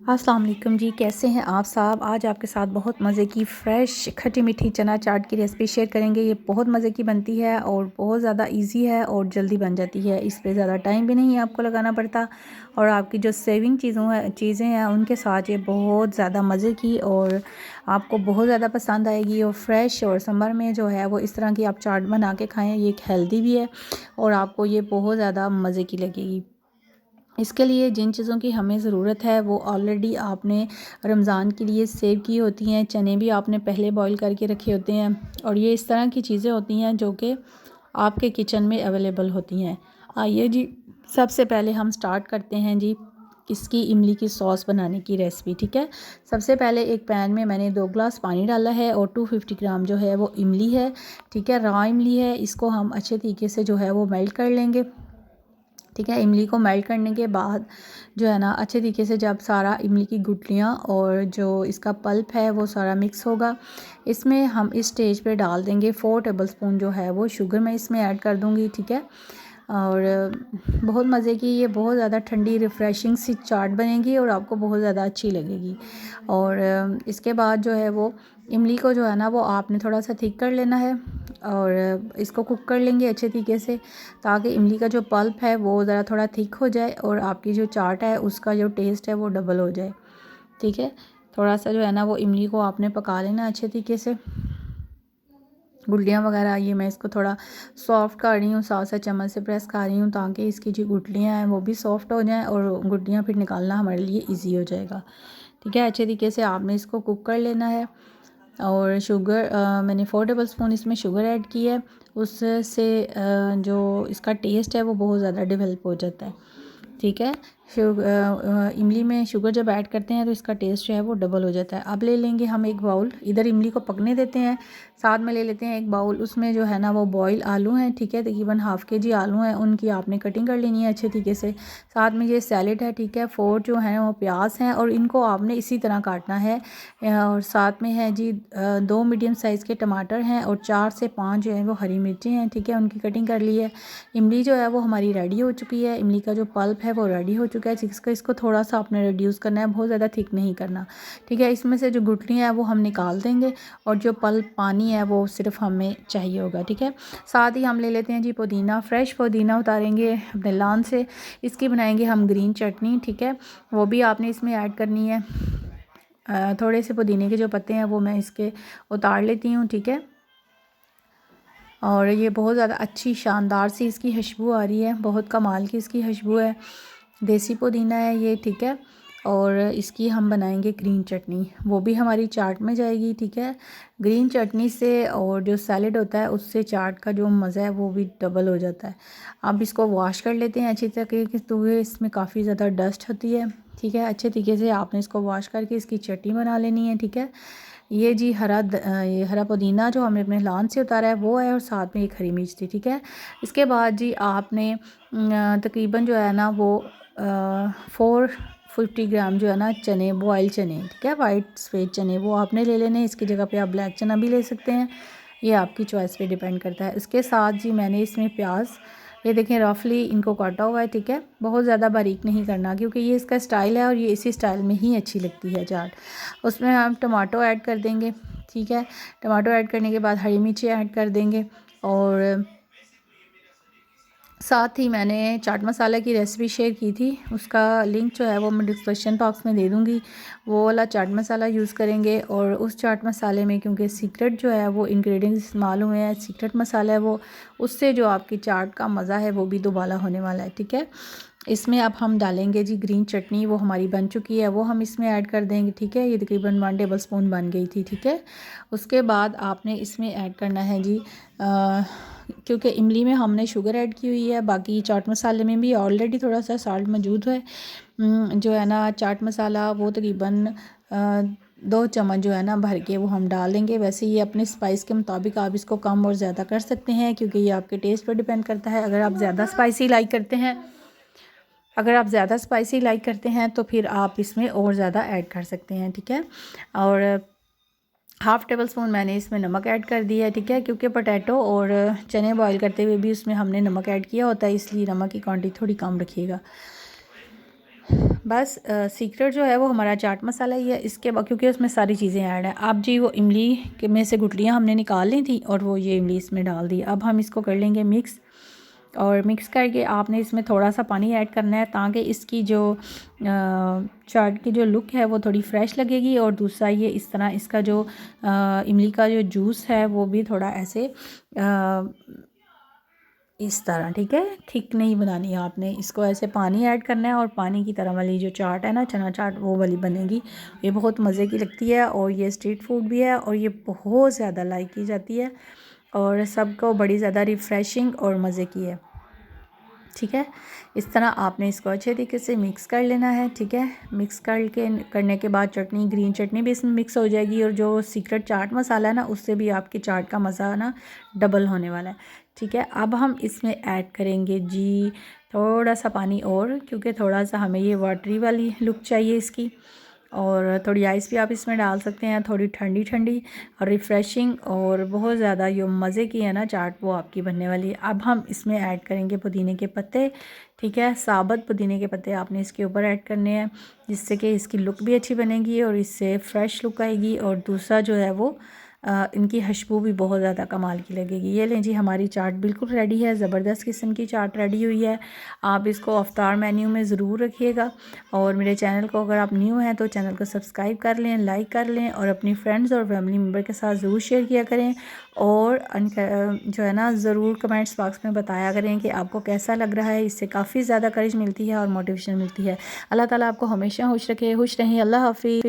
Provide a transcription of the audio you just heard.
अस्सलाम वालेकुम जी, कैसे हैं आप साहब। आज आपके साथ बहुत मज़े की फ़्रेश खट्टी मीठी चना चाट की रेसिपी शेयर करेंगे। ये बहुत मज़े की बनती है और बहुत ज़्यादा इजी है और जल्दी बन जाती है। इस पे ज़्यादा टाइम भी नहीं आपको लगाना पड़ता और आपकी जो सेविंग चीज़ें हैं उनके साथ ये बहुत ज़्यादा मज़े की और आपको बहुत ज़्यादा पसंद आएगी। और फ्रेश और समर में जो है वो इस तरह की आप चाट बना के खाएँ, ये एक हेल्दी भी है और आपको ये बहुत ज़्यादा मज़े की लगेगी। इसके लिए जिन चीज़ों की हमें ज़रूरत है वो ऑलरेडी आपने रमज़ान के लिए सेव की होती हैं। चने भी आपने पहले बॉईल करके रखे होते हैं और ये इस तरह की चीज़ें होती हैं जो कि आपके किचन में अवेलेबल होती हैं। आइए जी, सबसे पहले हम स्टार्ट करते हैं जी इसकी इमली की सॉस बनाने की रेसिपी। ठीक है, सबसे पहले एक पैन में मैंने 2 ग्लास पानी डाला है और 250 ग्राम जो है वो इमली है। ठीक है, रॉ इमली है, इसको हम अच्छे तरीके से जो है वो मेल्ट कर लेंगे। ठीक है, इमली को मेल्ट करने के बाद जो है ना अच्छे तरीके से जब सारा इमली की गुठलियाँ और जो इसका पल्प है वो सारा मिक्स होगा, इसमें हम इस स्टेज पे डाल देंगे 4 टेबलस्पून जो है वो शुगर मैं इसमें ऐड कर दूँगी। ठीक है, और बहुत मज़े की ये बहुत ज़्यादा ठंडी रिफ़्रेशिंग सी चाट बनेगी और आपको बहुत ज़्यादा अच्छी लगेगी। और इसके बाद जो है वो इमली को जो है ना वो आपने थोड़ा सा थिक कर लेना है और इसको कुक कर लेंगे अच्छे तरीके से, ताकि इमली का जो पल्प है वो ज़रा थोड़ा थिक हो जाए और आपकी जो चाट है उसका जो टेस्ट है वो डबल हो जाए। ठीक है, थोड़ा सा जो है ना वो इमली को आपने पका लेना अच्छे तरीके से। गुठलियाँ वगैरह ये मैं इसको थोड़ा सॉफ्ट कर रही हूँ, साथ साथ चम्मच से प्रेस कर रही हूँ ताकि इसकी जो गुठलियाँ हैं वो भी सॉफ्ट हो जाएं और गुठलियाँ फिर निकालना हमारे लिए इजी हो जाएगा। ठीक है, अच्छे तरीके से आपने इसको कुक कर लेना है। और शुगर मैंने 4 टेबलस्पून इसमें शुगर ऐड की है, उससे जो इसका टेस्ट है वो बहुत ज़्यादा डेवलप हो जाता है। ठीक है, इमली में शुगर जब ऐड करते हैं तो इसका टेस्ट जो है वो डबल हो जाता है। अब ले लेंगे हम एक बाउल, इधर इमली को पकने देते हैं, साथ में ले लेते हैं एक बाउल, उसमें जो है ना वो बॉयल आलू हैं। ठीक है, तकरीबन हाफ़ केजी आलू हैं, उनकी आपने कटिंग कर लेनी है अच्छे तरीके से। साथ में ये सैलेड है। ठीक है, 4 जो हैं वो प्याज हैं और इनको आपने इसी तरह काटना है। और साथ में है जी 2 मीडियम साइज़ के टमाटर हैं और 4 से 5 जो है वो हरी मिर्चें हैं। ठीक है, उनकी कटिंग कर ली है। इमली जो है वो हमारी रेडी हो चुकी है, इमली का जो पल्प है वो रेडी हो चुका है। इसको थोड़ा सा आपने रिड्यूस करना है, बहुत ज़्यादा थिक नहीं करना। ठीक है, इसमें से जो गुठलियाँ हैं वो हम निकाल देंगे और जो पल्प पानी है वो सिर्फ हमें चाहिए होगा। ठीक है, साथ ही हम ले लेते हैं जी पुदीना, फ्रेश पुदीना उतारेंगे अपने लान से, इसकी बनाएंगे हम ग्रीन चटनी। ठीक है, वो भी आपने इसमें ऐड करनी है। थोड़े से पुदीने के जो पत्ते हैं वो मैं इसके उतार लेती हूँ। ठीक है, और ये बहुत ज़्यादा अच्छी शानदार सी इसकी खुशबू आ रही है, बहुत कमाल की इसकी खुशबू है, देसी पुदीना है ये। ठीक है, और इसकी हम बनाएंगे ग्रीन चटनी, वो भी हमारी चाट में जाएगी। ठीक है, ग्रीन चटनी से और जो सैलेड होता है उससे चाट का जो मज़ा है वो भी डबल हो जाता है। अब इसको वॉश कर लेते हैं अच्छी तरीके से, तो इसमें काफ़ी ज़्यादा डस्ट होती है। ठीक है, अच्छे तरीके से आपने इसको वॉश करके इसकी चटनी बना लेनी है। ठीक है, ये जी ये हरा पुदीना जो हमने अपने लान से उतारा है वो है और साथ में एक हरी मिर्च थी। ठीक है, इसके बाद जी आपने तकरीबन जो है ना वो 450 ग्राम जो है ना चने, बॉयल चने, ठीक है, वाइट सफ़ेद चने, वो आपने ले लेने। इसकी जगह पे आप ब्लैक चना भी ले सकते हैं, ये आपकी चॉइस पे डिपेंड करता है। इसके साथ जी मैंने इसमें प्याज, ये देखें रफली इनको काटा हुआ है। ठीक है, बहुत ज़्यादा बारीक नहीं करना क्योंकि ये इसका स्टाइल है और ये इसी स्टाइल में ही अच्छी लगती है चाट। उसमें हम टमाटो ऐड कर देंगे। ठीक है, टमाटो ऐड करने के बाद हरी मिर्ची ऐड कर देंगे और साथ ही मैंने चाट मसाला की रेसिपी शेयर की थी, उसका लिंक जो है वो मैं डिस्क्रिप्शन बॉक्स में दे दूँगी। वो वाला चाट मसाला यूज़ करेंगे और उस चाट मसाले में क्योंकि सीक्रेट जो है वो इंग्रेडिएंट्स इस्तेमाल हुए हैं, सीक्रेट मसाला है वो, उससे जो आपकी चाट का मज़ा है वो भी दोबारा होने वाला है। ठीक है, इसमें अब हम डालेंगे जी ग्रीन चटनी, वो हमारी बन चुकी है, वो हम इसमें ऐड कर देंगे। ठीक है, ये तकरीबन 1 टेबल स्पून बन गई थी। ठीक है, उसके बाद आपने इसमें ऐड करना है जी क्योंकि इमली में हमने शुगर ऐड की हुई है, बाकी चाट मसाले में भी ऑलरेडी थोड़ा सा साल्ट मौजूद है। जो है ना चाट मसाला वो तकरीबन 2 चम्मच जो है ना भर के वो हम डाल देंगे। वैसे ये अपने स्पाइस के मुताबिक आप इसको कम और ज़्यादा कर सकते हैं क्योंकि ये आपके टेस्ट पर डिपेंड करता है। अगर आप ज़्यादा स्पाइसी लाइक करते हैं तो फिर आप इसमें और ज़्यादा ऐड कर सकते हैं। ठीक है, और हाफ़ टेबल स्पून मैंने इसमें नमक ऐड कर दिया है। ठीक है, क्योंकि पोटैटो और चने बॉईल करते हुए भी उसमें हमने नमक ऐड किया होता है, इसलिए नमक की क्वांटिटी थोड़ी कम रखिएगा। बस सीक्रेट जो है वो हमारा चाट मसाला ही है। इसके बाद क्योंकि उसमें सारी चीज़ें ऐड हैं। अब जी वो इमली के में से गुठलियाँ हमने निकाल ली थी और वो ये इमली इसमें डाल दी। अब हम इसको कर लेंगे मिक्स, और मिक्स करके आपने इसमें थोड़ा सा पानी ऐड करना है ताकि इसकी जो चाट की जो लुक है वो थोड़ी फ्रेश लगेगी। और दूसरा ये इस तरह इसका जो इमली का जो जूस है वो भी थोड़ा ऐसे इस तरह, ठीक है, थिक नहीं बनानी है आपने इसको, ऐसे पानी ऐड करना है और पानी की तरह वाली जो चाट है ना, चना चाट, वो वाली बनेगी। ये बहुत मज़े की लगती है और ये स्ट्रीट फूड भी है और ये बहुत ज़्यादा लाइक की जाती है और सबको बड़ी ज़्यादा रिफ़्रेशिंग और मज़े की है। ठीक है, इस तरह आपने इसको अच्छे तरीके से मिक्स कर लेना है। ठीक है, मिक्स करने के बाद चटनी, ग्रीन चटनी भी इसमें मिक्स हो जाएगी और जो सीक्रेट चाट मसाला है ना, उससे भी आपकी चाट का मज़ा ना डबल होने वाला है। ठीक है, अब हम इसमें ऐड करेंगे जी थोड़ा सा पानी और, क्योंकि थोड़ा सा हमें ये वाटरी वाली लुक चाहिए इसकी। और थोड़ी आइस भी आप इसमें डाल सकते हैं, थोड़ी ठंडी ठंडी और रिफ़्रेशिंग और बहुत ज़्यादा जो मज़े की है ना चाट, वो आपकी बनने वाली है। अब हम इसमें ऐड करेंगे पुदीने के पत्ते। ठीक है, साबुत पुदीने के पत्ते आपने इसके ऊपर ऐड करने हैं, जिससे कि इसकी लुक भी अच्छी बनेगी और इससे फ्रेश लुक आएगी। और दूसरा जो है वो इनकी खुशबू भी बहुत ज़्यादा कमाल की लगेगी। ये लें जी, हमारी चाट बिल्कुल रेडी है, ज़बरदस्त किस्म की चाट रेडी हुई है। आप इसको अफ्तार मेन्यू में ज़रूर रखिएगा और मेरे चैनल को अगर आप न्यू हैं तो चैनल को सब्सक्राइब कर लें, लाइक कर लें और अपनी फ्रेंड्स और फैमिली मेम्बर के साथ ज़रूर शेयर किया करें। और जो है ना, ज़रूर कमेंट्स बॉक्स में बताया करें कि आपको कैसा लग रहा है। इससे काफ़ी ज़्यादा करेज मिलती है और मोटिवेशन मिलती है। अल्लाह ताला आपको हमेशा खुश रखे, खुश रहें। अल्लाह हाफ़िज़।